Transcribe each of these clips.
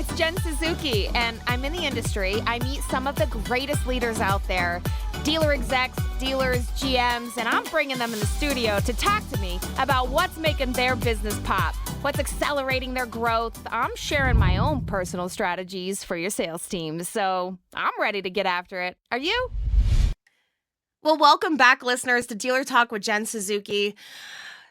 it's Jen Suzuki, and I'm in the industry. I meet some of the greatest leaders out there, dealer execs, dealers, GMs, and I'm bringing them in the studio to talk to me about what's making their business pop, what's accelerating their growth. I'm sharing my own personal strategies for your sales teams, so I'm ready to get after it. Are you? Well, welcome back, listeners, to Dealer Talk with Jen Suzuki.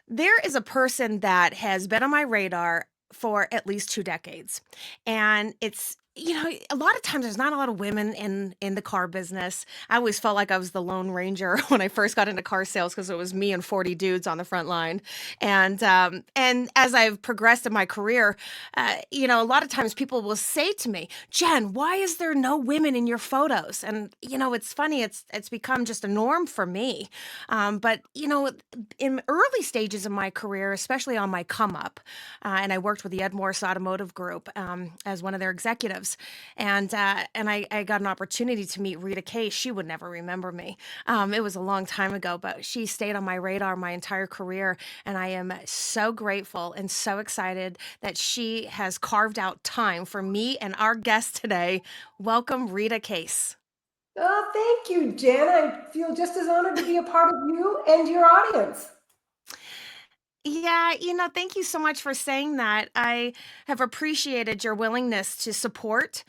There is a person that has been on my radar for at least 2 decades. And it's, a lot of times there's not a lot of women in the car business. I always felt like I was the Lone Ranger when I first got into car sales because it was me and 40 dudes on the front line. And as I've progressed in my career, a lot of times people will say to me, Jen, why is there no women in your photos? And, it's funny, it's become just a norm for me. But in early stages of my career, especially on my come up, and I worked with the Ed Morris Automotive Group as one of their executives. And I got an opportunity to meet Rita Case. She would never remember me. It was a long time ago, but she stayed on my radar my entire career. And I am so grateful and so excited that she has carved out time for me and our guest today. Welcome, Rita Case. Oh, thank you, Jen. I feel just as honored to be a part of you and your audience. Yeah, thank you so much for saying that. I have appreciated your willingness to support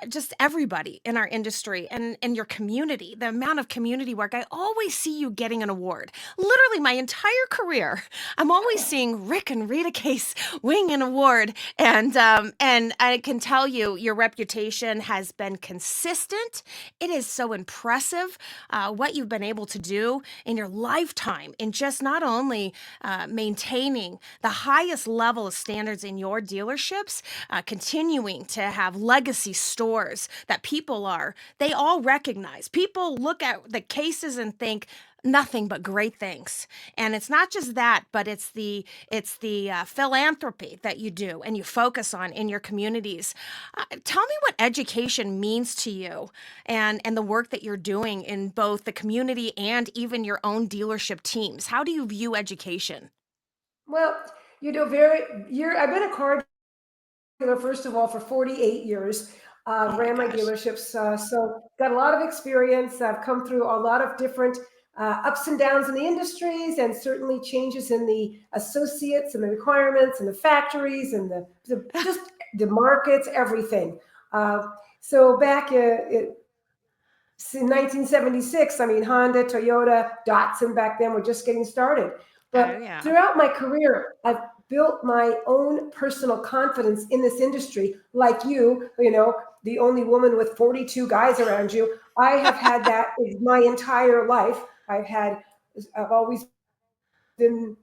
just everybody in our industry and your community, the amount of community work. I always see you getting an award. Literally, my entire career, I'm always seeing Rick and Rita Case win an award. And I can tell you, your reputation has been consistent. It is so impressive what you've been able to do in your lifetime in just not only maintaining the highest level of standards in your dealerships, continuing to have legacy stores that they all recognize. People look at the cases and think nothing but great things. And it's not just that, but it's the philanthropy that you do and you focus on in your communities. Tell me what education means to you and the work that you're doing in both the community and even your own dealership teams. How do you view education? Well, I've been a car dealer, first of all, for 48 years. Oh my Ran my gosh. dealerships, so got a lot of experience. I've come through a lot of different ups and downs in the industries, and certainly changes in the associates and the requirements and the factories and just the markets, everything. Uh, so back in 1976, I mean, Honda, Toyota, Datsun back then were just getting started. Oh But yeah. throughout my career, I've built my own personal confidence in this industry. Like the only woman with 42 guys around you. I have had that my entire life. I've always been,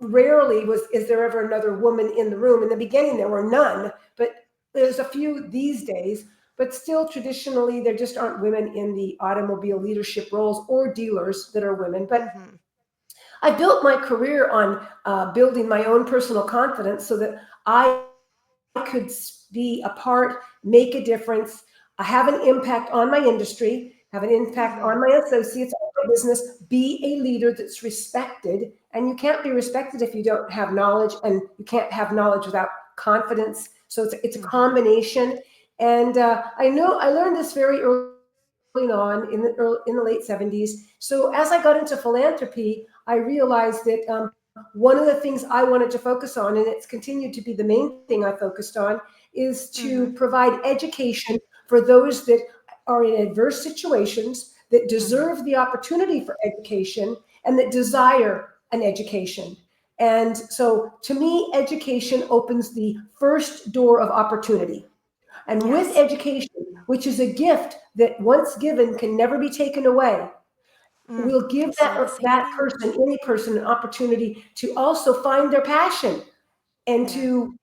rarely is there ever another woman in the room. In the beginning, there were none, but there's a few these days. But still, traditionally, there just aren't women in the automobile leadership roles or dealers that are women. But Hmm. I built my career on building my own personal confidence so that I could be a part, make a difference, have an impact on my industry, have an impact Hmm. on my associates, on my business, be a leader that's respected. And you can't be respected if you don't have knowledge, and you can't have knowledge without confidence. So it's a Hmm. combination. And I know I learned this very early on in the late 70s. So as I got into philanthropy, I realized that one of the things I wanted to focus on, and it's continued to be the main thing I focused on, is to Hmm. provide education for those that are in adverse situations, that Hmm. deserve the opportunity for education, and that desire an education. And so to me, education opens the first door of opportunity. And with Yes. education, which is a gift that once given can never be taken away, will give I say the same thing. any person, an opportunity to also find their passion and Yeah. to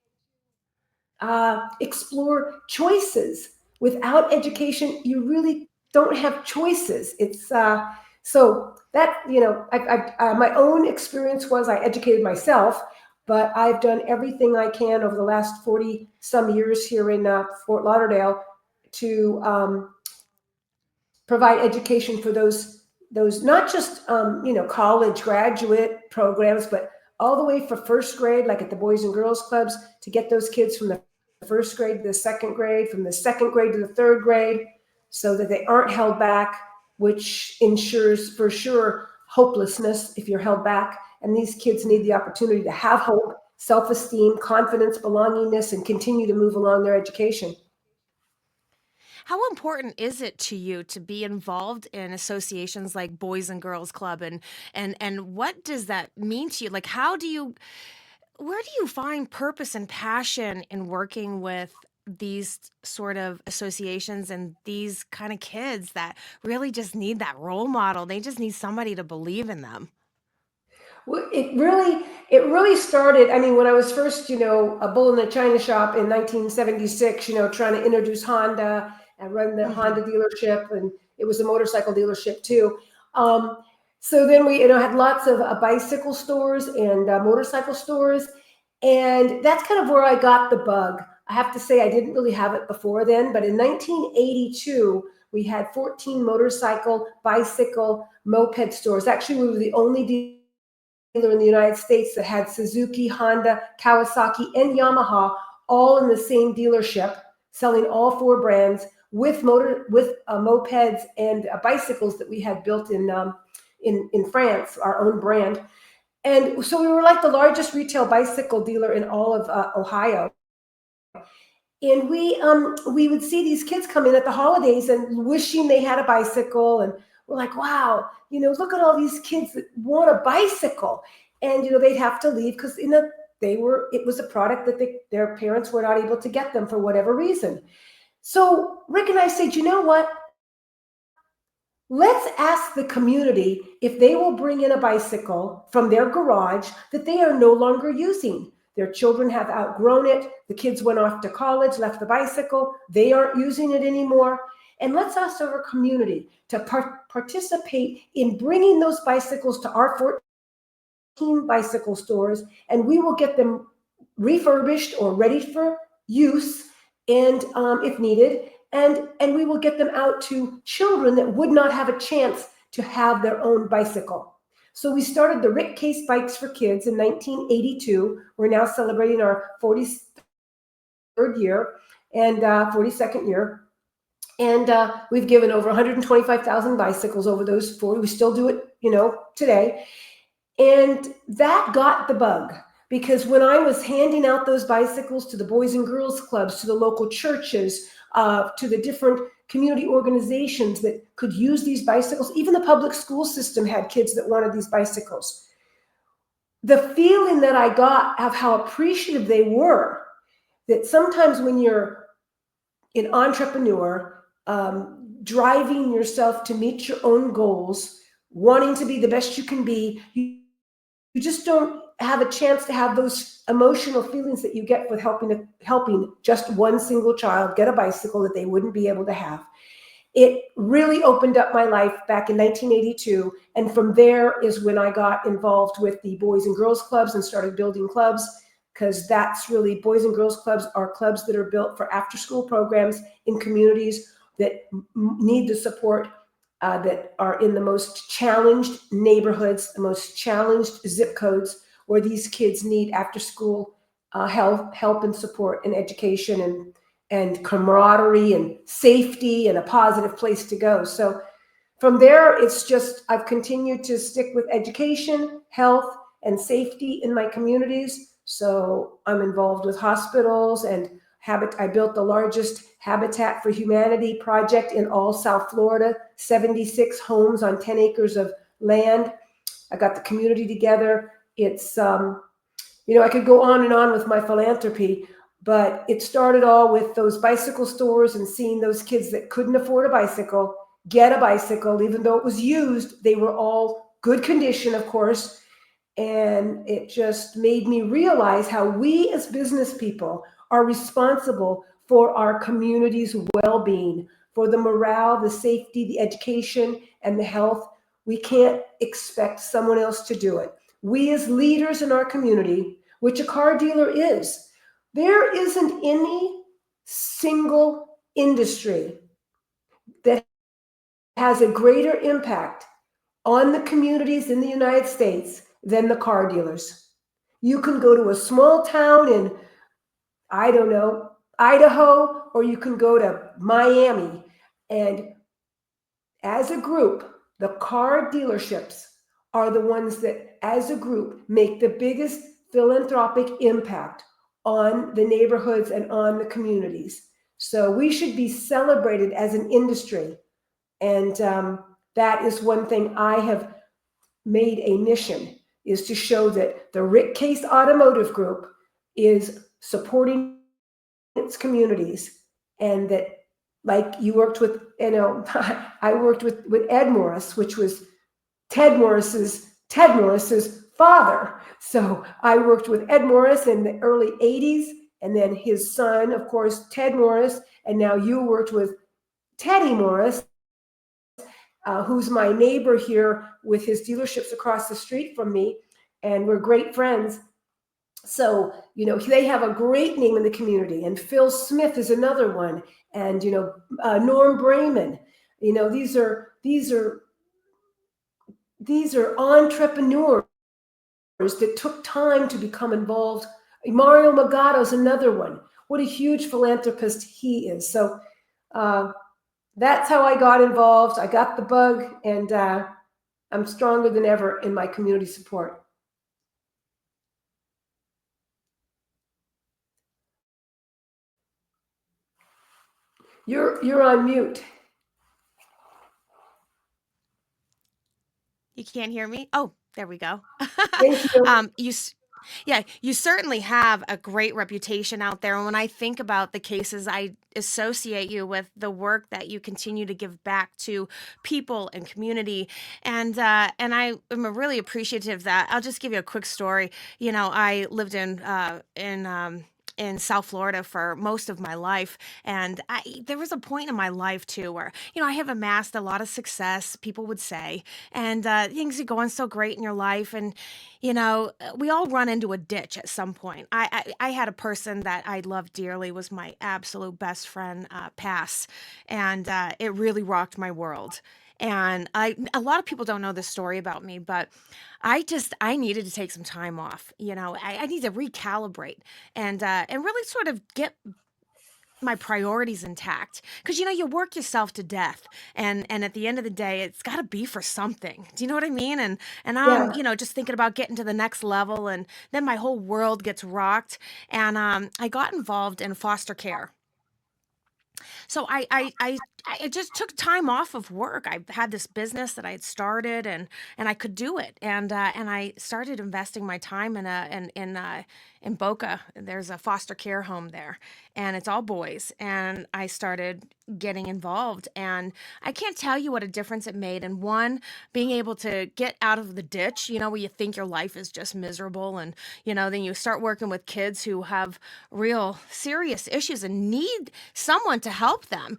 explore choices. Without education, you really don't have choices. It's so that my own experience was I educated myself, but I've done everything I can over the last 40 some years here in Fort Lauderdale to provide education for those not just college graduate programs, but all the way for first grade, like at the Boys and Girls Clubs, to get those kids from the first grade to the second grade, from the second grade to the third grade, so that they aren't held back, which ensures for sure hopelessness if you're held back. And these kids need the opportunity to have hope, self-esteem, confidence, belongingness, and continue to move along their education. How important is it to you to be involved in associations like Boys and Girls Club, and what does that mean to you? Like, where do you find purpose and passion in working with these sort of associations and these kind of kids that really just need that role model? They just need somebody to believe in them. Well, it really started. I mean, when I was first, a bull in a china shop in 1976, trying to introduce Honda and run the Hmm. Honda dealership, and it was a motorcycle dealership too. Um, so then we, had lots of bicycle stores and motorcycle stores, and that's kind of where I got the bug. I have to say, I didn't really have it before then, but in 1982, we had 14 motorcycle, bicycle, moped stores. Actually, we were the only dealer in the United States that had Suzuki, Honda, Kawasaki, and Yamaha all in the same dealership, selling all four brands with mopeds and bicycles that we had built in France, our own brand. And so we were like the largest retail bicycle dealer in all of Ohio. And we would see these kids come in at the holidays and wishing they had a bicycle, and we're like, wow, look at all these kids that want a bicycle. And they'd have to leave because it was a product that their parents were not able to get them for whatever reason. So Rick and I said, you know what, let's ask the community if they will bring in a bicycle from their garage that they are no longer using. Their children have outgrown it. The kids went off to college, left the bicycle. They aren't using it anymore. And let's ask our community to participate in bringing those bicycles to our 14 bicycle stores, and we will get them refurbished or ready for use, and if needed, and we will get them out to children that would not have a chance to have their own bicycle. So we started the Rick Case Bikes for Kids in 1982. We're now celebrating our 43rd year and 42nd year. And we've given over 125,000 bicycles over those 40. We still do it, today. And that got the bug, because when I was handing out those bicycles to the Boys and Girls Clubs, to the local churches, to the different community organizations that could use these bicycles, even the public school system had kids that wanted these bicycles. The feeling that I got of how appreciative they were, that sometimes when you're an entrepreneur, driving yourself to meet your own goals, wanting to be the best you can be, you just don't have a chance to have those emotional feelings that you get with helping just one single child get a bicycle that they wouldn't be able to have. It really opened up my life back in 1982. And from there is when I got involved with the Boys and Girls Clubs and started building clubs, because that's really, Boys and Girls Clubs are clubs that are built for after-school programs in communities that need the support, that are in the most challenged neighborhoods, the most challenged zip codes, where these kids need after-school help and support and education and camaraderie and safety and a positive place to go. So from there, it's just, I've continued to stick with education, health, and safety in my communities. So I'm involved with hospitals and I built the largest Habitat for Humanity project in all South Florida, 76 homes on 10 acres of land. I got the community together. It's, I could go on and on with my philanthropy, but it started all with those bicycle stores and seeing those kids that couldn't afford a bicycle get a bicycle, even though it was used. They were all good condition, of course. And it just made me realize how we as business people are responsible for our community's well-being, for the morale, the safety, the education, and the health. We can't expect someone else to do it. We as leaders in our community, which a car dealer is, there isn't any single industry that has a greater impact on the communities in the United States than the car dealers. You can go to a small town in, I don't know, Idaho, or you can go to Miami. And as a group, the car dealerships are the ones that, as a group, make the biggest philanthropic impact on the neighborhoods and on the communities. So we should be celebrated as an industry. And that is one thing I have made a mission, is to show that the Rick Case Automotive Group is supporting its communities, and that, like you worked with, I worked with Ed Morris, which was Ted Morris's father. So I worked with Ed Morris in the early 80s, and then his son, of course, Ted Morris, and now you worked with Teddy Morris, who's my neighbor here with his dealerships across the street from me, and we're great friends. So, they have a great name in the community, and Phil Smith is another one, and, Norm Brayman. These are entrepreneurs that took time to become involved. Mario Magato's another one. What a huge philanthropist he is. So that's how I got involved. I got the bug, and I'm stronger than ever in my community support. You're on mute. You can't hear me? Oh, there we go. Thank you. You certainly have a great reputation out there. And when I think about the cases, I associate you with the work that you continue to give back to people and community. And I am really appreciative of that. I'll just give you a quick story. I lived in South Florida for most of my life. And there was a point in my life too where, I have amassed a lot of success, people would say, and things are going so great in your life. And, we all run into a ditch at some point. I had a person that I loved dearly, was my absolute best friend, pass. And it really rocked my world. And a lot of people don't know this story about me, but I needed to take some time off. I need to recalibrate and really sort of get my priorities intact, because you work yourself to death, and at the end of the day it's got to be for something. Do you know what I mean? And I'm Yeah. just thinking about getting to the next level, and then my whole world gets rocked, and I got involved in foster care. So I just took time off of work. I had this business that I had started, and I could do it. And I started investing my time in Boca. There's a foster care home there, and it's all boys. And I started getting involved, and I can't tell you what a difference it made. And one, being able to get out of the ditch, where you think your life is just miserable, and then you start working with kids who have real serious issues and need someone to help them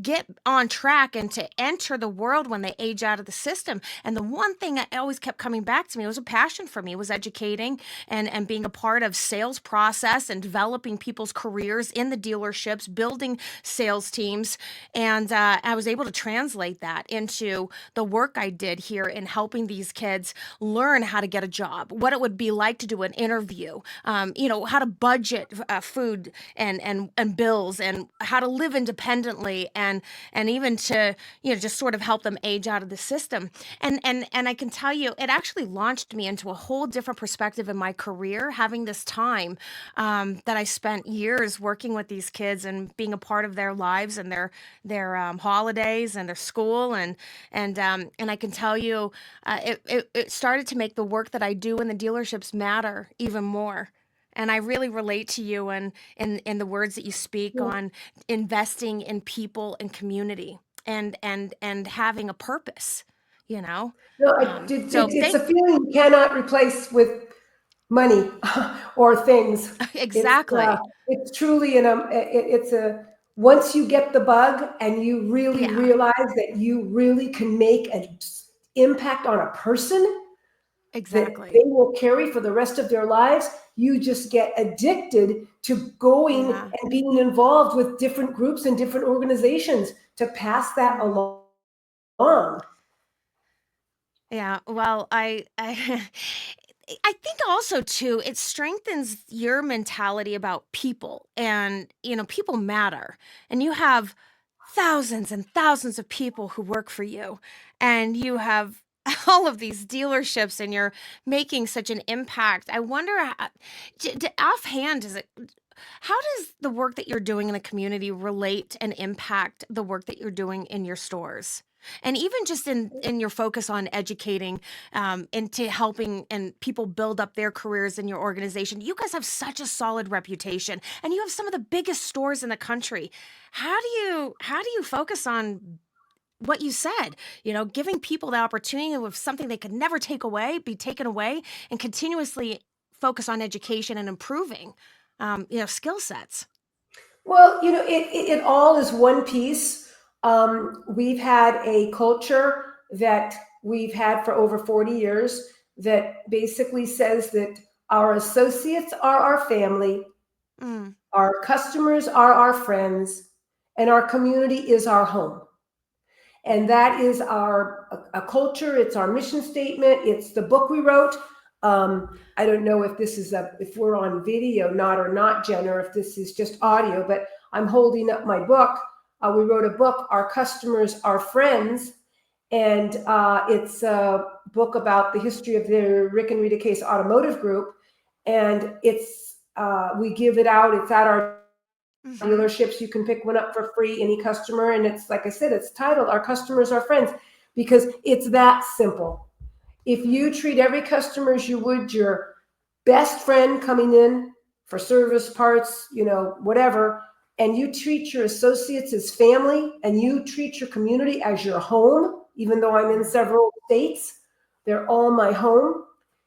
get on track and to enter the world when they age out of the system. And the one thing that always kept coming back to me, it was a passion for me, was educating and being a part of sales process and developing people's careers in the dealerships, building sales teams. And I was able to translate that into the work I did here in helping these kids learn how to get a job, what it would be like to do an interview, how to budget food and bills, and how to live independently, and even to just sort of help them age out of the system. And I can tell you, it actually launched me into a whole different perspective in my career, having this time that I spent years working with these kids and being a part of their lives and their holidays and their school, and I can tell you, it started to make the work that I do in the dealerships matter even more. And I really relate to you and in the words that you speak on investing in people and community, and having a purpose, you know. No, So it's a thank feeling you cannot replace with money or things. exactly. It's truly it's a, once you get the bug and you really Yeah, realize that you really can make an impact on a person that they exactly. will carry for the rest of their lives, you just get addicted to going Yeah. and being involved with different groups and different organizations to pass that Mm. along. Yeah. Well, I I think also too, it strengthens your mentality about people, and people matter, and you have thousands and thousands of people who work for you, and you have all of these dealerships, and you're making such an impact. I wonder, offhand, how does the work that you're doing in the community relate and impact the work that you're doing in your stores? And even just in your focus on educating, into helping and people build up their careers in your organization. You guys have such a solid reputation, and you have some of the biggest stores in the country. How do you focus on what you said? Giving people the opportunity of something they could never be taken away, and continuously focus on education and improving, skill sets. Well, it all is one piece. We've had a culture that we've had for over 40 years that basically says that our associates are our family, Mm, our customers are our friends, and our community is our home. And that is our a culture. It's our mission statement. It's the book we wrote. I don't know if this is if we're on video, not or not, Jen, or if this is just audio. But I'm holding up my book. We wrote a book, Our Customers, Our Friends, and it's a book about the history of the Rick and Rita Case Automotive Group. And we give it out. It's at our hmm. dealerships. You can pick one up for free, any customer. And it's, like I said, it's titled Our Customers Are Friends, because it's that simple. If you treat every customer as you would your best friend coming in for service, parts, whatever, and you treat your associates as family, and you treat your community as your home, even though I'm in several states, they're all my home.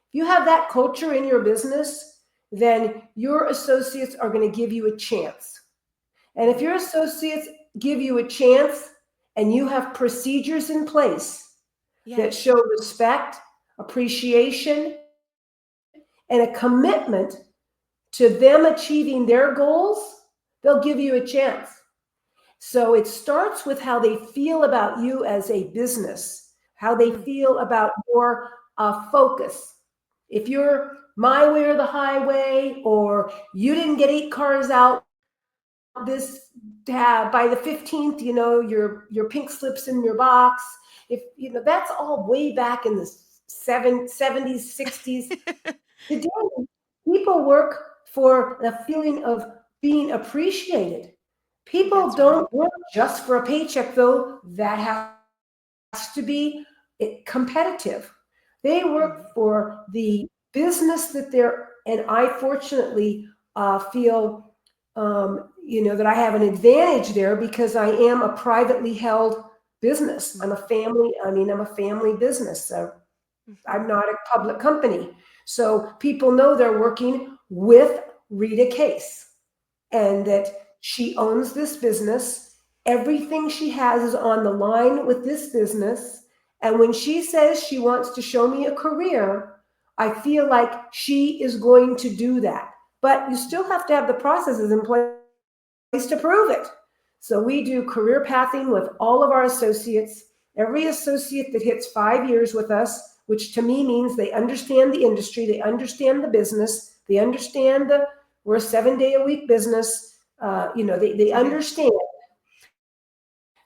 If you have that culture in your business, then your associates are going to give you a chance. And if your associates give you a chance and you have procedures in place that Yes. show respect, appreciation, and a commitment to them achieving their goals, they'll give you a chance. So it starts with how they feel about you as a business, how they Mm, feel about your focus. If you're my way or the highway, or you didn't get 8 cars out this by the 15th, your pink slips in your box. If that's all way back in the 70s, 60s. Today, people work for the feeling of being appreciated. People that's right. don't work just for a paycheck, though. That has to be competitive. They Mhm. work for the business that they're, and I fortunately feel, that I have an advantage there because I am a privately held business. I'm Mhm. a family business. So Mhm. I'm not a public company. So people know they're working with Rita Case, and that she owns this business. Everything she has is on the line with this business. And when she says she wants to show me a career, I feel like she is going to do that. But you still have to have the processes in place to prove it. So we do career pathing with all of our associates. Every associate that hits 5 years with us, which to me means they understand the industry, they understand the business, they understand we're a 7 day a week business. They understand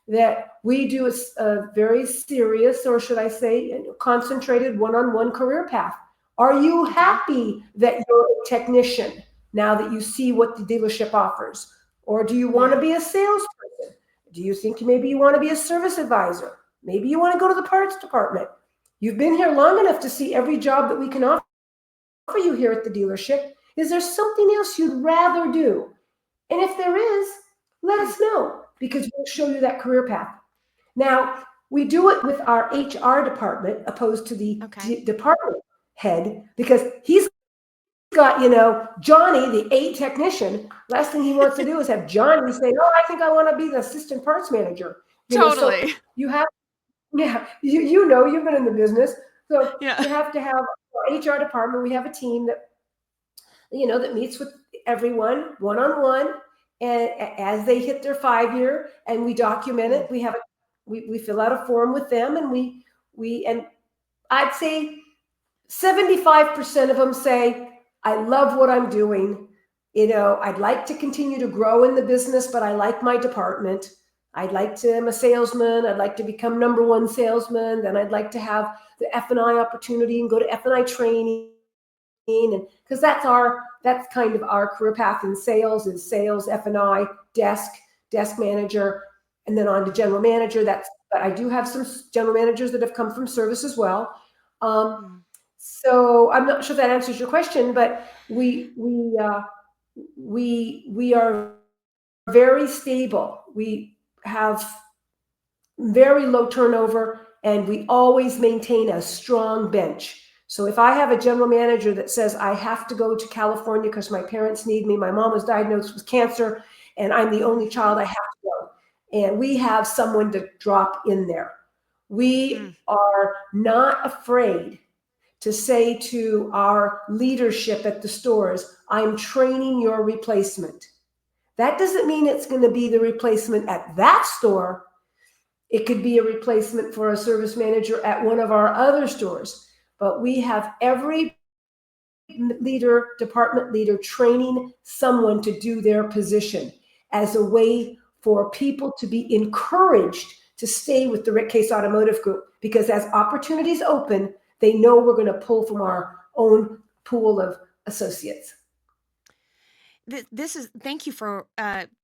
that we do a very serious, or should I say, concentrated one-on-one career path. Are you Okay. happy that you're a technician now that you see what the dealership offers? Or do you want to Yeah. be a salesperson? Do you think maybe you want to be a service advisor? Maybe you want to go to the parts department. You've been here long enough to see every job that we can offer you here at the dealership. Is there something else you'd rather do? And if there is, let Hmm. us know, because we'll show you that career path. Now, we do it with our HR department opposed to the Okay. department head, because he's got, Johnny, the A technician. Last thing he wants to do is have Johnny say, "Oh, I think I want to be the assistant parts manager." So Totally. you have, yeah, you've been in the business. So Yeah. you have to have our HR department. We have a team that meets with everyone one on one, and as they hit their 5 year, and we document Mm. it. We fill out a form with them, and we and I'd say 75% of them say, I love what I'm doing. I'd like to continue to grow in the business, but I like my department. I'm a salesman. I'd like to become number one salesman. Then I'd like to have the F&I opportunity and go to F&I training. And because that's kind of our career path in sales, is sales, F&I, desk manager, and then on to general manager. But I do have some general managers that have come from service as well. Mm. So I'm not sure that answers your question, but we are very stable. We have very low turnover, and we always maintain a strong bench. So if I have a general manager that says I have to go to California because my parents need me, my mom was diagnosed with cancer, and I'm the only child, I have to go. And we have someone to drop in there. We are not afraid to say to our leadership at the stores, I'm training your replacement. That doesn't mean it's going to be the replacement at that store. It could be a replacement for a service manager at one of our other stores. But we have every department leader training someone to do their position as a way for people to be encouraged to stay with the Rick Case Automotive Group, because as opportunities open, they know we're going to pull from our own pool of associates. Thank you for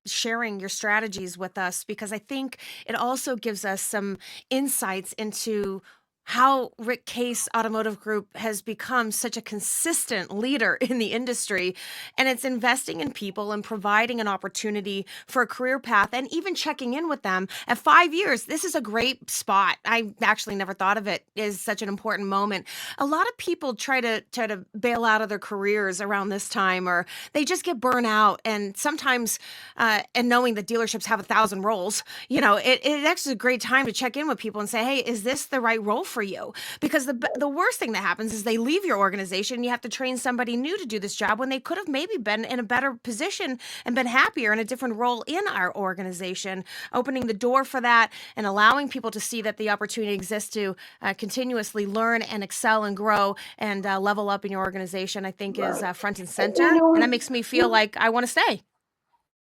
sharing your strategies with us, because I think it also gives us some insights into how Rick Case Automotive Group has become such a consistent leader in the industry. And it's investing in people and providing an opportunity for a career path, and even checking in with them at 5 years. This is a great spot. I actually never thought of it as such an important moment. A lot of people try to bail out of their careers around this time, or they just get burnt out. And sometimes, and knowing that dealerships have 1,000 roles, it actually is a great time to check in with people and say, hey, is this the right role for you? Because the worst thing that happens is they leave your organization and you have to train somebody new to do this job, when they could have maybe been in a better position and been happier in a different role in our organization. Opening the door for that and allowing people to see that the opportunity exists to continuously learn and excel and grow and level up in your organization, I think is front and center. And that makes me feel like I want to stay.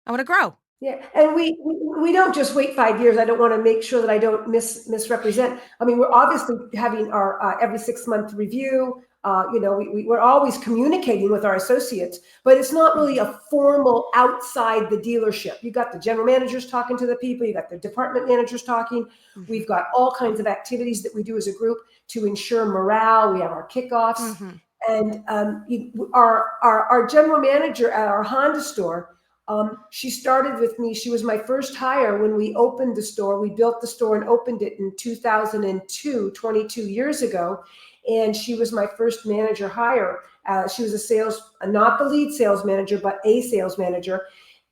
I want to grow. Yeah, and we don't just wait 5 years. I don't want to make sure that I don't misrepresent. I mean, we're obviously having our every 6-month review. We're always communicating with our associates, but it's not really a formal outside the dealership. You got the general managers talking to the people. You got the department managers talking. We've got all kinds of activities that we do as a group to ensure morale. We have our kickoffs, and our general manager at our Honda store. She started with me. She was my first hire when we opened the store. We built the store and opened it in 2002, 22 years ago. And she was my first manager hire. She was not the lead sales manager, but a sales manager.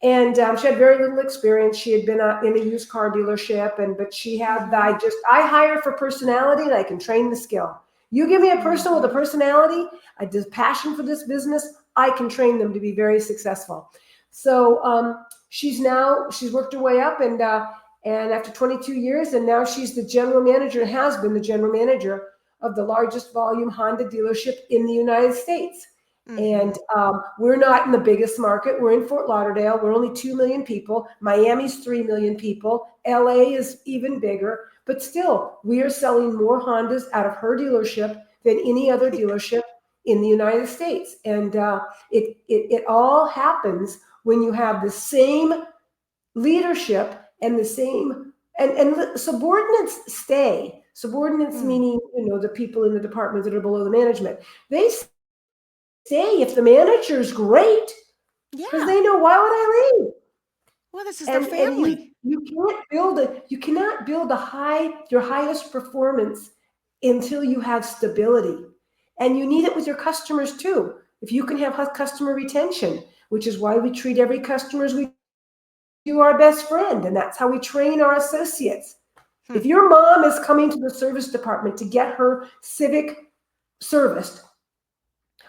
And she had very little experience. She had been in a used car dealership, but she had, I hire for personality, and I can train the skill. You give me a person with a personality, a passion for this business, I can train them to be very successful. So she's worked her way up, and after 22 years, and now she's the general manager, and has been the general manager of the largest volume Honda dealership in the United States. And we're not in the biggest market. We're in Fort Lauderdale. We're only 2 million people. Miami's 3 million people. LA is even bigger. But still, we are selling more Hondas out of her dealership than any other dealership in the United States. And it all happens when you have the same leadership and the same, and subordinates stay. Subordinates meaning, the people in the department that are below the management. They stay if the manager's great, because they know, why would I leave? Well, this is their family. You cannot build your highest performance until you have stability. And you need it with your customers too. If you can have customer retention, which is why we treat every customer as we do our best friend. And that's how we train our associates. If your mom is coming to the service department to get her Civic serviced,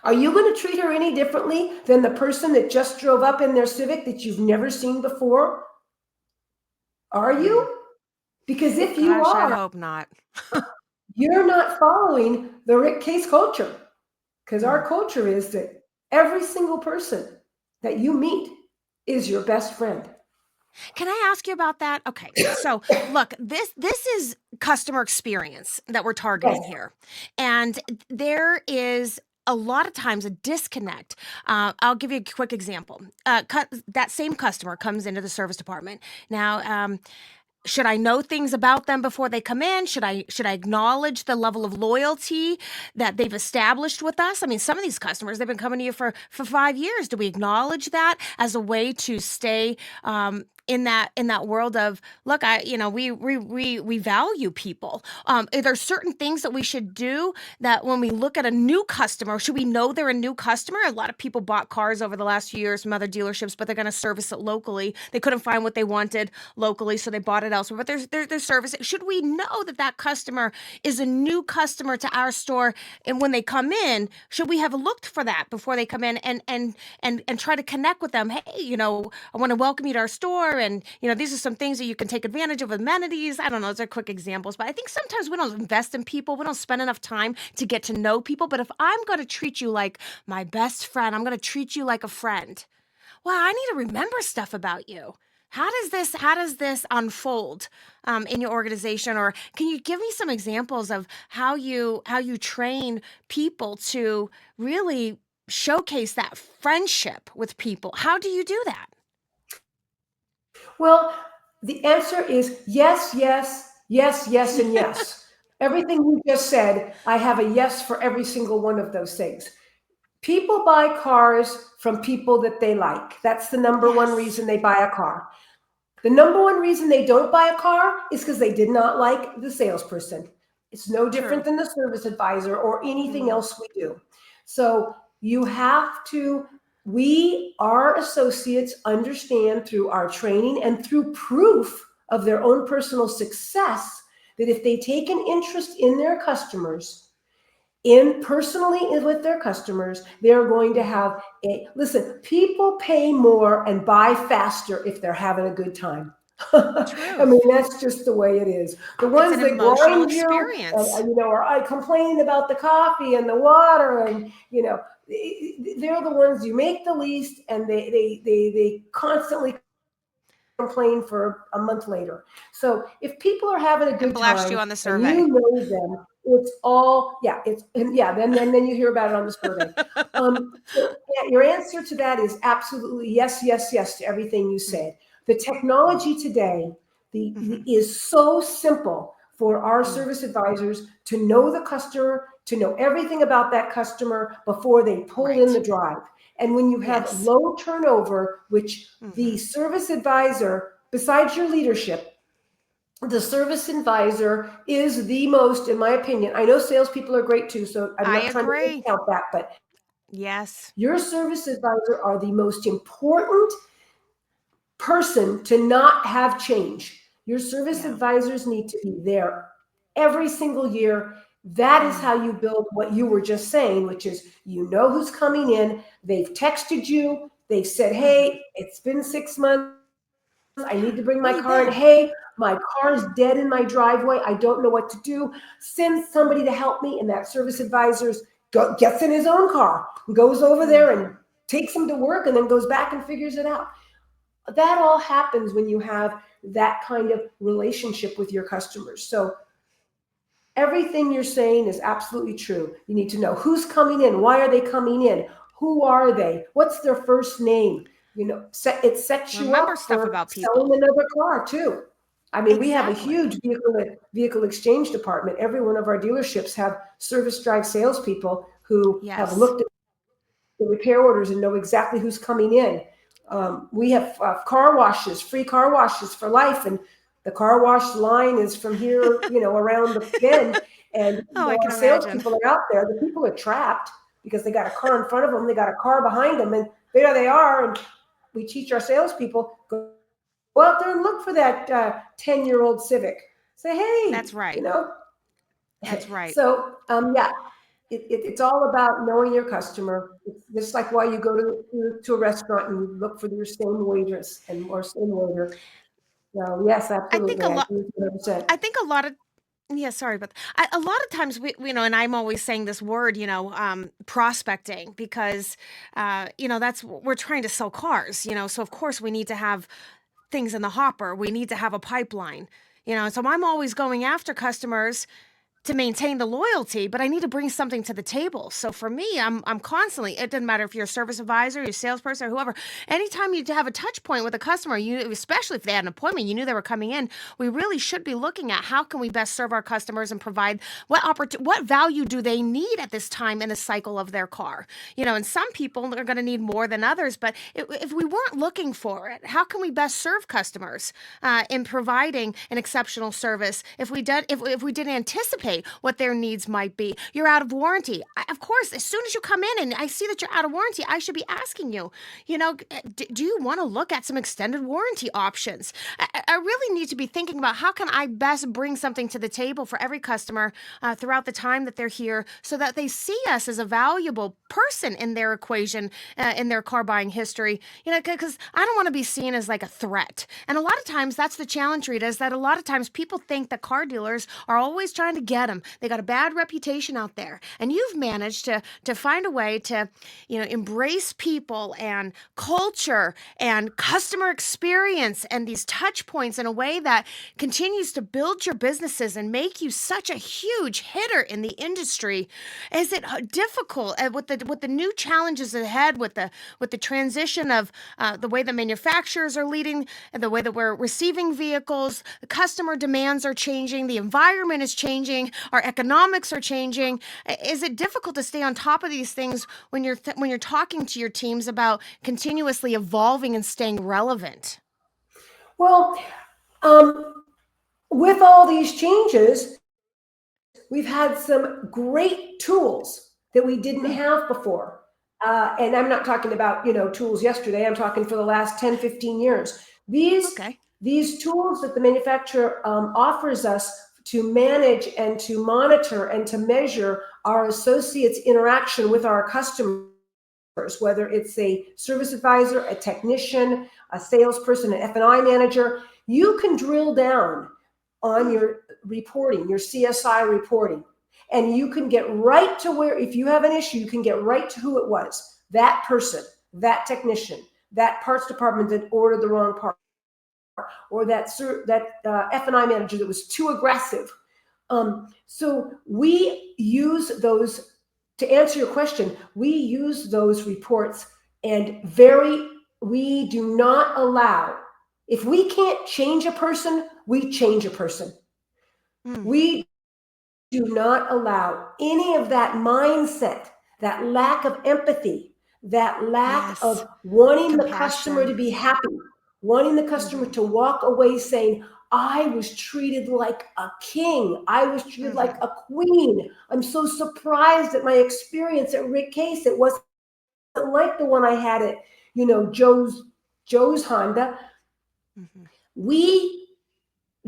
are you going to treat her any differently than the person that just drove up in their Civic that you've never seen before? Are you? Because if you are, I hope not. You're not following the Rick Case culture. because our culture is that every single person that you meet is your best friend. Can I ask you about that? Okay. So, look, this is customer experience that we're targeting Yes. here. And there is a lot of times a disconnect. I'll give you a quick example. That same customer comes into the service department. Now, should I know things about them before they come in? Should I acknowledge the level of loyalty that they've established with us? I mean, some of these customers, they've been coming to you for 5 years. Do we acknowledge that as a way to stay in that world of, look, we value people? Are there certain things that we should do that when we look at a new customer, should we know they're a new customer? A lot of people bought cars over the last few years from other dealerships, but they're going to service it locally. They couldn't find what they wanted locally, so they bought it elsewhere. But there's service. Should we know that customer is a new customer to our store, and when they come in, should we have looked for that before they come in and try to connect with them? Hey, I want to welcome you to our store, and these are some things that you can take advantage of, amenities. I don't know, those are quick examples, but I think sometimes we don't invest in people. We don't spend enough time to get to know people. But if I'm going to treat you like my best friend, I'm going to treat you like a friend. Well, I need to remember stuff about you. How does this unfold in your organization? Or can you give me some examples of how you train people to really showcase that friendship with people? How do you do that? Well, the answer is yes, yes, yes, yes, and yes. Everything you just said, I have a yes for every single one of those things. People buy cars from people that they like. That's the number one reason they buy a car. The number one reason they don't buy a car is because they did not like the salesperson. It's no different than the service advisor or anything else we do. So you have to, our associates understand through our training and through proof of their own personal success that if they take an interest in their customers, personally with their customers, they're going to have listen, people pay more and buy faster if they're having a good time. I mean, that's just the way it is. The ones that grind you, are complaining about the coffee and the water, and they're the ones you make the least, and they constantly complain for a month later. So if people are having a good time, you on the survey, and you know them, it's all then you hear about it on the survey. Your answer to that is absolutely yes, yes, yes to everything you said. The technology today is so simple for our service advisors to know the customer, to know everything about that customer before they pull in the drive. And when you have low turnover, which the service advisor, besides your leadership, the service advisor is the most, in my opinion. I know salespeople are great too, so I'm not trying to discount that, but your service advisor are the most important person to not have change. Your service advisors need to be there every single year. That is how you build what you were just saying, which is, who's coming in. They've texted you. They've said, hey, it's been 6 months. I need to bring my car in. Hey, my car's dead in my driveway. I don't know what to do. Send somebody to help me. And that service advisor gets in his own car and goes over there and takes him to work and then goes back and figures it out. That all happens when you have that kind of relationship with your customers. So everything you're saying is absolutely true. You need to know who's coming in. Why are they coming in? Who are they? What's their first name? It sets you up for selling another car too. I mean, we have a huge vehicle exchange department. Every one of our dealerships have service drive salespeople who have looked at the repair orders and know exactly who's coming in. We have car washes, free car washes for life, and the car wash line is from here, around the bend. And our salespeople are out there. The people are trapped because they got a car in front of them, they got a car behind them, and there they are. And we teach our salespeople, go out there and look for that 10-year-old Civic. Say, hey, that's right. That's right. So, it's all about knowing your customer. It's just like why you go to a restaurant and you look for your same waitress or same waiter. So yes, absolutely. I think a lot of Yeah, sorry, but a lot of times and I'm always saying this word, prospecting, because, that's we're trying to sell cars, so of course we need to have things in the hopper. We need to have a pipeline, so I'm always going after customers to maintain the loyalty, but I need to bring something to the table. So for me, I'm constantly, it doesn't matter if you're a service advisor, you're a salesperson, or whoever, anytime you have a touch point with a customer, especially if they had an appointment, you knew they were coming in, we really should be looking at how can we best serve our customers and provide what value do they need at this time in the cycle of their car. And some people are going to need more than others, but if we weren't looking for it, how can we best serve customers in providing an exceptional service if we didn't anticipate what their needs might be? You're out of warranty. Of course, as soon as you come in and I see that you're out of warranty, I should be asking you, do you want to look at some extended warranty options? I really need to be thinking about how can I best bring something to the table for every customer throughout the time that they're here, so that they see us as a valuable person in their equation, in their car buying history, because I don't want to be seen as like a threat. And a lot of times that's the challenge, Rita, is that a lot of times people think that car dealers are always trying to get them. They got a bad reputation out there. And you've managed to find a way to, embrace people and culture and customer experience and these touch points in a way that continues to build your businesses and make you such a huge hitter in the industry. Is it difficult with the new challenges ahead, with the transition of the way the manufacturers are leading, the way that we're receiving vehicles, the customer demands are changing, the environment is changing, our economics are changing? Is it difficult to stay on top of these things when you're talking to your teams about continuously evolving and staying relevant? Well, with all these changes, we've had some great tools that we didn't have before. And I'm not talking about, tools yesterday. I'm talking for the last 10, 15 years. Okay. These tools that the manufacturer offers us to manage and to monitor and to measure our associates' interaction with our customers, whether it's a service advisor, a technician, a salesperson, an F&I manager, you can drill down on your reporting, your CSI reporting, and you can get right to where, if you have an issue, you can get right to who it was, that person, that technician, that parts department that ordered the wrong part, or that F&I manager that was too aggressive. So we use those, to answer your question, we use those reports, and we do not allow, if we can't change a person, we change a person. We do not allow any of that mindset, that lack of empathy, that lack of wanting the customer to be happy, wanting the customer to walk away saying, I was treated like a king. I was treated like a queen. I'm so surprised at my experience at Rick Case. It wasn't like the one I had at, Joe's Honda. We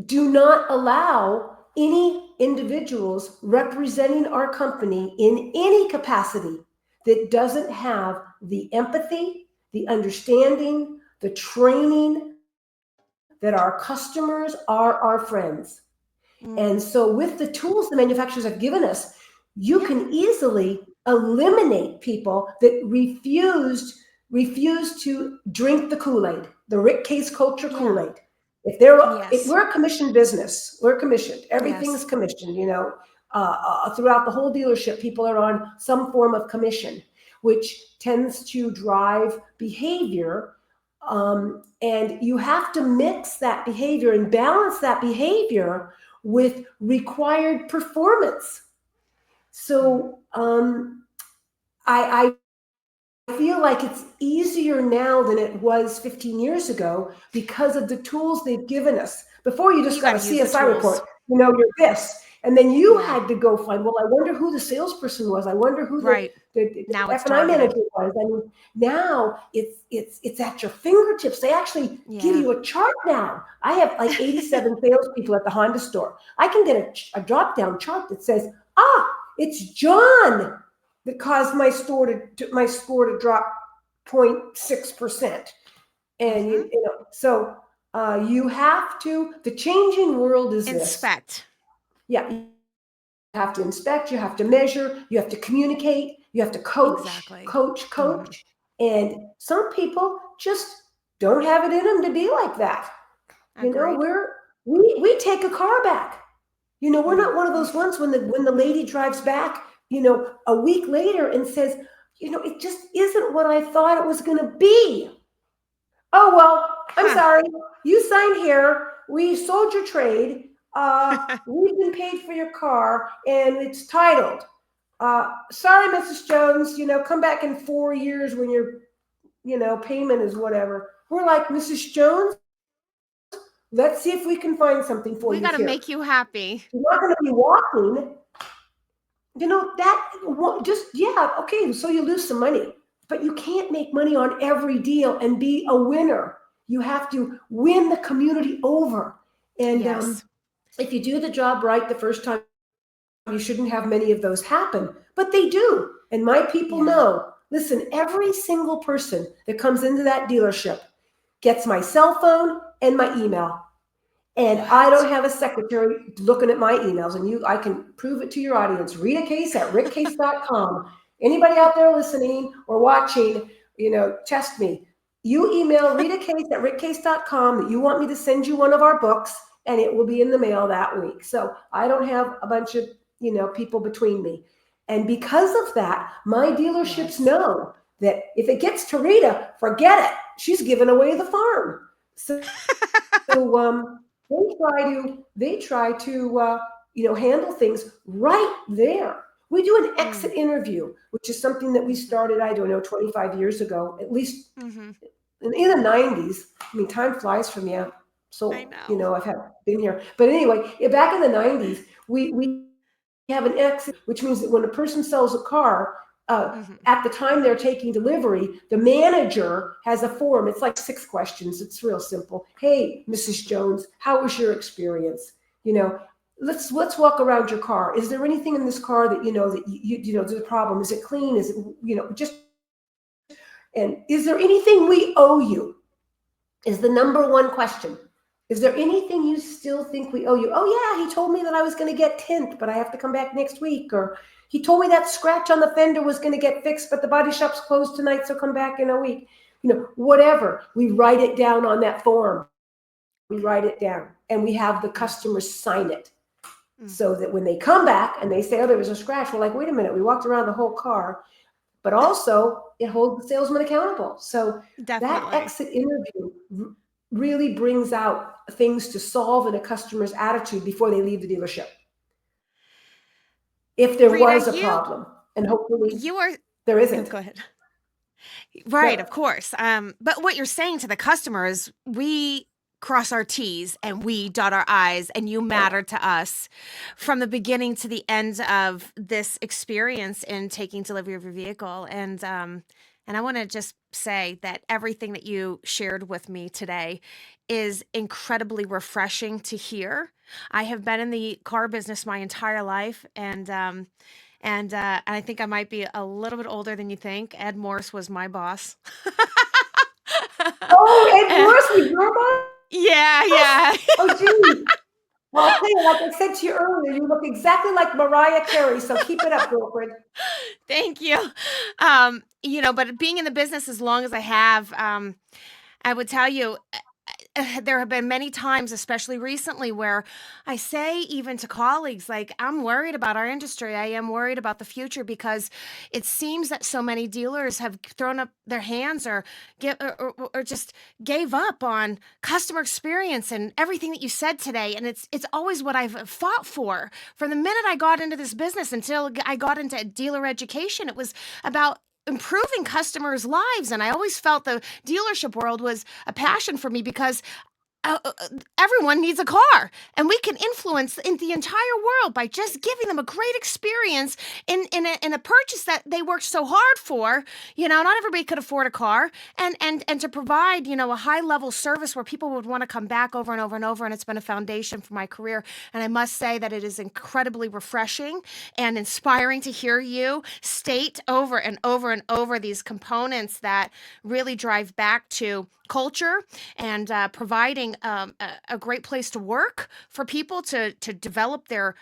do not allow any individuals representing our company in any capacity that doesn't have the empathy, the understanding, the training that our customers are our friends. And so with the tools the manufacturers have given us, you can easily eliminate people that refuse to drink the Kool-Aid, the Rick Case culture Kool-Aid. If we're a commissioned business, we're commissioned. Everything's commissioned, throughout the whole dealership, people are on some form of commission, which tends to drive behavior. And you have to mix that behavior and balance that behavior with required performance. So I feel like it's easier now than it was 15 years ago because of the tools they've given us. Before, you just got a CSI report, you're this. And then you had to go find, well, I wonder who the salesperson was. I wonder who the F&I manager was. I mean, now it's at your fingertips. They actually give you a chart now. I have like 87 salespeople at the Honda store. I can get a drop-down chart that says, it's John that caused my score to drop 0.6%. And so you have to, the changing world is inspect. Yeah, you have to inspect, you have to measure, you have to communicate, you have to coach, Exactly. coach, Hmm. coach. And some people just don't have it in them to be like that. Agreed. We take a car back. We're Mm. not one of those ones when the lady drives back, a week later and says, it just isn't what I thought it was going to be. Oh, well, I'm Huh. sorry. You signed here. We sold your trade. We've been paid for your car and it's titled. Sorry, Mrs. Jones, come back in 4 years when your, payment is whatever. We're like, Mrs. Jones, let's see if we can find something for We you got to here. make you happy. You're not going to be walking. Just, yeah, okay, so you lose some money, but you can't make money on every deal and be a winner. You have to win the community over. And Yes. if you do the job right the first time, you shouldn't have many of those happen, but they do. And my people Yeah. know, listen, every single person that comes into that dealership gets my cell phone and my email. And I don't What? have a secretary looking at my emails, and I can prove it to your audience. Rita Case at rickcase.com. Anybody out there listening or watching, test me. You email Rita Case at rickcase.com that you want me to send you one of our books, and it will be in the mail that week. So I don't have a bunch of, people between me. And because of that, my dealerships Yes. know that if it gets to Rita, forget it. She's giving away the farm. So they try to handle things right there. We do an exit Mm. interview, which is something that we Mhm. started, I don't know, 25 years ago, at least Mhm. in the 90s. I mean, time flies from you. I So, know. been here. But anyway, back in the 90s, we have an exit, which means that when a person sells a car, Mhm. at the time they're taking delivery, the manager has a form. It's like 6 questions. It's real simple. Hey, Mrs. Jones, how was your experience? Let's walk around your car. Is there anything in this car that there's a problem? Is it clean? Is it just and is there anything we owe you? Is the number one question. Is there anything you still think we owe you? Oh, yeah, he told me that I was going to get tint, but I have to come back next week. Or he told me that scratch on the fender was going to get fixed, but the body shop's closed tonight, so come back in a week. Whatever. We write it down on that form. We write it down, and we have the customers sign it. Mm. So that when they come back and they say, oh, there was a scratch, we're like, wait a minute, we walked around the whole car. But also, it holds the salesman accountable. So that Definitely. exit interview really brings out things to solve in a customer's attitude before they leave the dealership. If there Rita, was a problem, and hopefully you are. there No, isn't. go ahead. Right, No, of course. But what you're saying to the customer is we cross our T's and we dot our I's, and you matter to us from the beginning to the end of this experience in taking delivery of your vehicle. And I want to just say that everything that you shared with me today is incredibly refreshing to hear. I have been in the car business my entire life, and I think I might be a little bit older than you think. Ed Morse was my boss. oh, Ed Eh, Morris was your boss? yeah, yeah. Oh, geez. Well, I'll tell you, like I said to you earlier, you look exactly like Mariah Carey, so keep it up, girlfriend. Thank you. But being in the business as long as I have, I would tell you, there have been many times, especially recently, where I say, even to colleagues, like, I'm worried about our industry. I am worried about the future because it seems that so many dealers have thrown up their hands or just gave up on customer experience and everything that you said today. And it's always what I've fought for. From the minute I got into this business until I got into dealer education, it was about improving customers' lives. And I always felt the dealership world was a passion for me because everyone needs a car, and we can influence in the entire world by just giving them a great experience in a purchase that they worked so hard for. Not everybody could afford a car, and to provide a high level service where people would want to come back over and over and over. And it's been a foundation for my career. And I must say that it is incredibly refreshing and inspiring to hear you state over and over and over these components that really drive back to culture and providing being a great place to work for people to develop their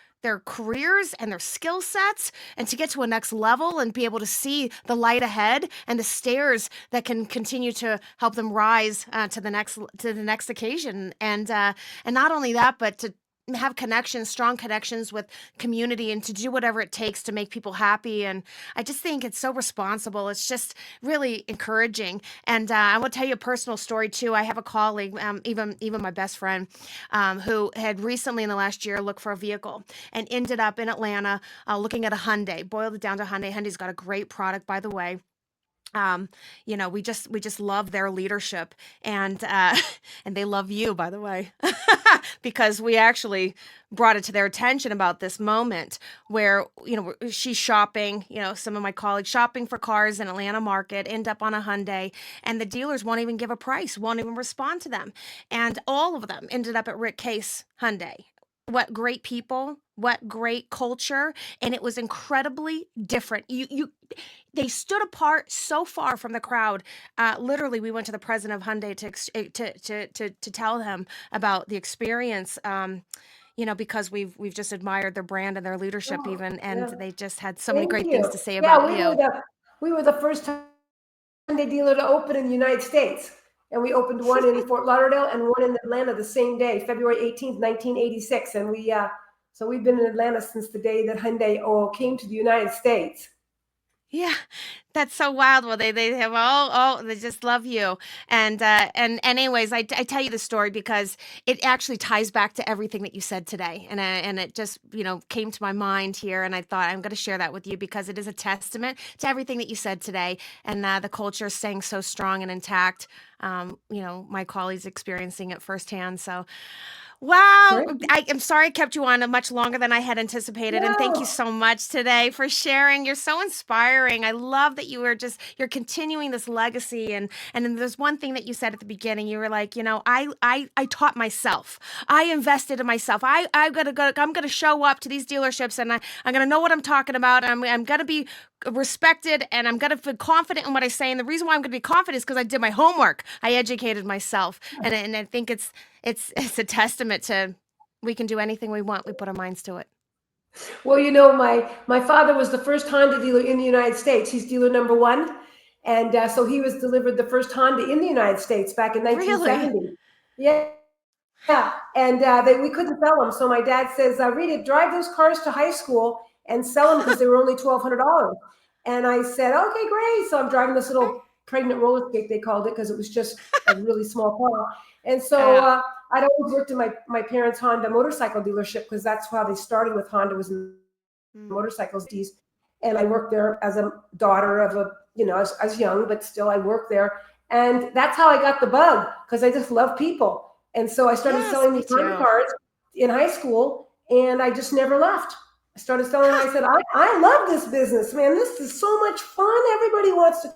careers and their skill sets and to get to a next level and be able to see the light ahead and the stairs that can continue to help them rise to the next occasion. And not only that, but to have connections, strong connections with community, and to do whatever it takes to make people happy. And I just think it's so responsible. It's just really encouraging. And I will tell you a personal story too. I have a colleague, even my best friend, who had recently in the last year looked for a vehicle and ended up in Atlanta looking at a Hyundai. Boiled it down to Hyundai. Hyundai's got a great product, by the way. We just love their leadership, and and they love you, by the way, because we actually brought it to their attention about this moment where, she's shopping, some of my colleagues shopping for cars in Atlanta market, end up on a Hyundai, and the dealers won't even give a price, won't even respond to them. And all of them ended up at Rick Case Hyundai. What great people, what great culture, and it was incredibly different. They stood apart so far from the crowd. Literally, we went to the president of Hyundai to tell him about the experience. Because we've just admired their brand and their leadership, Oh, even, and yeah. they just had so many Thank great you. things to say Yeah, about you. we were the first Hyundai dealer to open in the United States. And we opened one in Fort Lauderdale and one in Atlanta the same day, February 18th, 1986. And so we've been in Atlanta since the day that Hyundai came to the United States. Yeah, that's so wild. Well, they have they just love you. And anyways, I tell you the story because it actually ties back to everything that you said today, and it just came to my mind here, and I thought I'm going to share that with you because it is a testament to everything that you said today, and the culture is staying so strong and intact. My colleagues experiencing it firsthand. So. Wow. Great. I am sorry I kept you on much longer than I had anticipated. And thank you No. so much today for sharing. You're so inspiring. I love that you're continuing this legacy. And then there's one thing that you said at the beginning. You were like, I taught myself. I invested in myself. I'm gonna show up to these dealerships and I'm gonna know what I'm talking about. I'm gonna be respected and I'm gonna feel confident in what I say. And the reason why I'm gonna be confident is because I did my homework. I educated myself. And I think it's a testament to we can do anything we want. We put our minds to it. Well, my father was the first Honda dealer in the United States. He's dealer number one. And so he was delivered the first Honda in the United States back in Really? 1970. Yeah. Yeah. And we couldn't sell them. So my dad says, Rita, drive those cars to high school and sell them because they were only $1,200. And I said, okay, great. So I'm driving this little pregnant roller skate, they called it, because it was just a really small car. And so I'd always worked in my parents' Honda motorcycle dealership because that's how they started with Honda, was in motorcycles. And I worked there as a daughter of I was young, but still I worked there. And that's how I got the bug, because I just love people. And so I started selling these Honda cars in high school, and I just never left. I started selling, and I said, I love this business, man. This is so much fun. Everybody wants to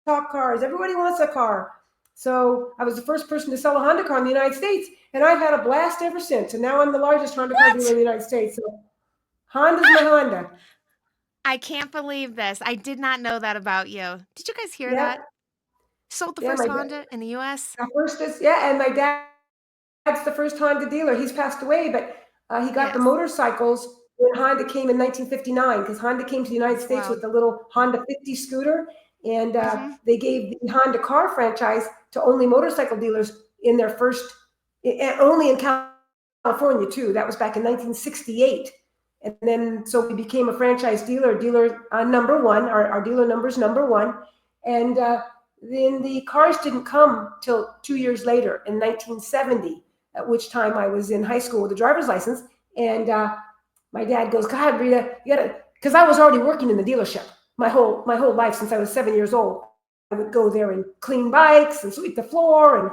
talk cars. Everybody wants a car. So I was the first person to sell a Honda car in the United States, and I've had a blast ever since. And now I'm the largest Honda car dealer in the United States. So Honda's my Honda. I can't believe this. I did not know that about you. Did you guys hear that? Sold the first Honda in the U.S.? The first is, and my dad's the first Honda dealer. He's passed away, but he got the motorcycles when Honda came in 1959, because Honda came to the United States with the little Honda 50 scooter. And they gave the Honda car franchise to only motorcycle dealers in their first, only in California too. That was back in 1968. And then, so we became a franchise dealer number one. Our dealer number's number one. And then the cars didn't come till 2 years later in 1970, at which time I was in high school with a driver's license. And my dad goes, God, Rita, you gotta, because I was already working in the dealership. My whole life since I was 7 years old. I would go there and clean bikes and sweep the floor, and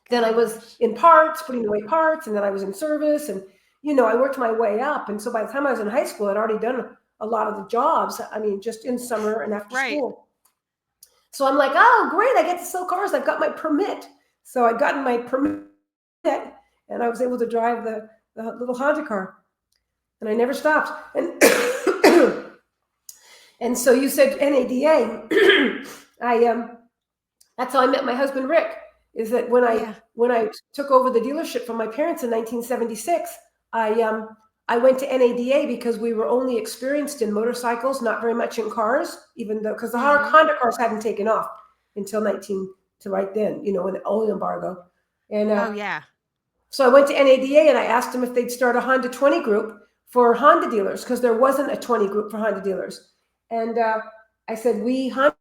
then I was in parts, putting away parts, and then I was in service, and I worked my way up. And so by the time I was in high school, I'd already done a lot of the jobs. I mean, just in summer and after school. So I'm like, oh, great, I get to sell cars. I've got my permit. So I'd gotten my permit, and I was able to drive the little Honda car, and I never stopped. And And so you said NADA. That's how I met my husband, Rick. is that when Yeah. I took over the dealership from my parents in 1976, I went to NADA because we were only experienced in motorcycles, not very much in cars, even though because the Honda cars hadn't taken off until right then, when the oil embargo. And Oh, yeah. so I went to NADA and I asked them if they'd start a Honda 20 group for Honda dealers because there wasn't a 20 group for Honda dealers. And I said, we Honda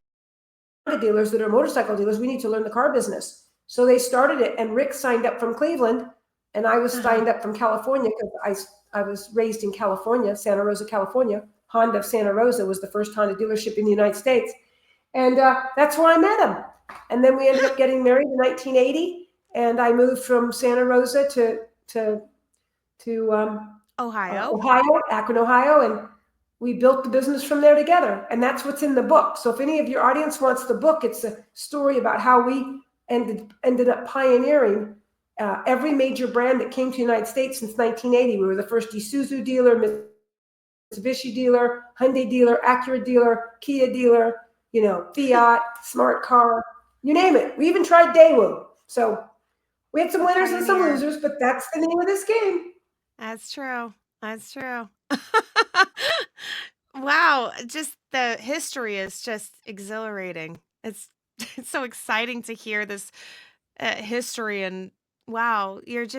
dealers that are motorcycle dealers, we need to learn the car business. So they started it, and Rick signed up from Cleveland, and I was signed up from California because I was raised in California, Santa Rosa, California. Honda of Santa Rosa was the first Honda dealership in the United States. And that's where I met him. And then we ended up getting married in 1980, and I moved from Santa Rosa to Ohio, Akron, Ohio, and we built the business from there together. And that's what's in the book. So if any of your audience wants the book, it's a story about how we ended up pioneering every major brand that came to the United States since 1980. We were the first Isuzu dealer, Mitsubishi dealer, Hyundai dealer, Acura dealer, Kia dealer, Fiat, Smart Car, you name it. We even tried Daewoo. So we had some winners and some losers, but that's the name of this game. That's true. Wow. Just the history is just exhilarating. It's so exciting to hear this history, and wow, you've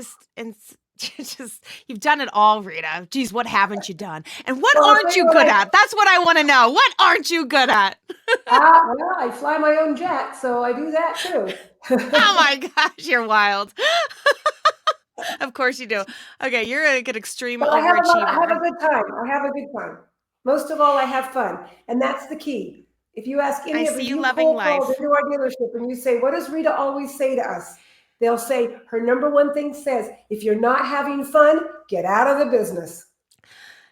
done it all, Rita. Geez, what haven't you done? And what aren't you good at? That's what I want to know. What aren't you good at? Well, I fly my own jet, so I do that too. Oh my gosh, you're wild. Of course you do. Okay, you're an extreme overachiever. I have a good time. Most of all, I have fun. And that's the key. If you ask any of you cold calls into our dealership and you say, what does Rita always say to us? They'll say her number one thing says, if you're not having fun, get out of the business.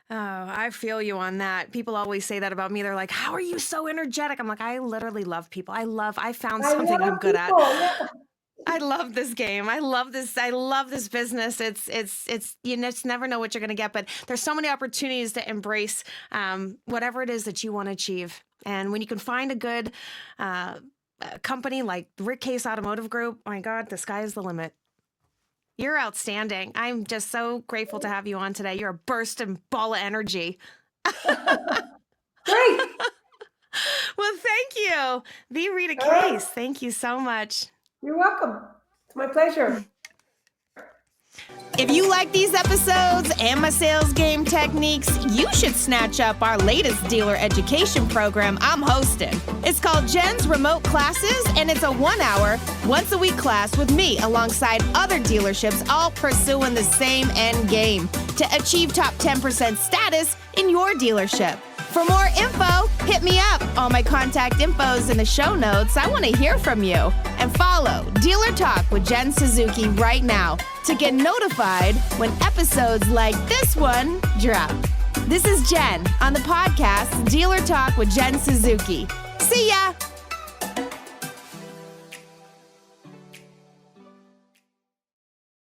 Oh, I feel you on that. People always say that about me. They're like, how are you so energetic? I'm like, I literally love people. I found something I'm good at. Yeah. I love this game. I love this business. It's you just never know what you're going to get, but there's so many opportunities to embrace whatever it is that you want to achieve. And when you can find a good company like Rick Case Automotive Group, oh my God, the sky is the limit. You're outstanding. I'm just so grateful to have you on today. You're a burst and ball of energy. Great. Well, thank you. The Rita Case. Thank you so much. You're welcome. It's my pleasure. If you like these episodes and my sales game techniques, you should snatch up our latest dealer education program I'm hosting. It's called Jen's Remote Classes, and it's a 1-hour, once-a-week class with me alongside other dealerships all pursuing the same end game to achieve top 10% status in your dealership. For more info, hit me up. All my contact info's in the show notes. I want to hear from you. And follow Dealer Talk with Jen Suzuki right now to get notified when episodes like this one drop. This is Jen on the podcast Dealer Talk with Jen Suzuki. See ya!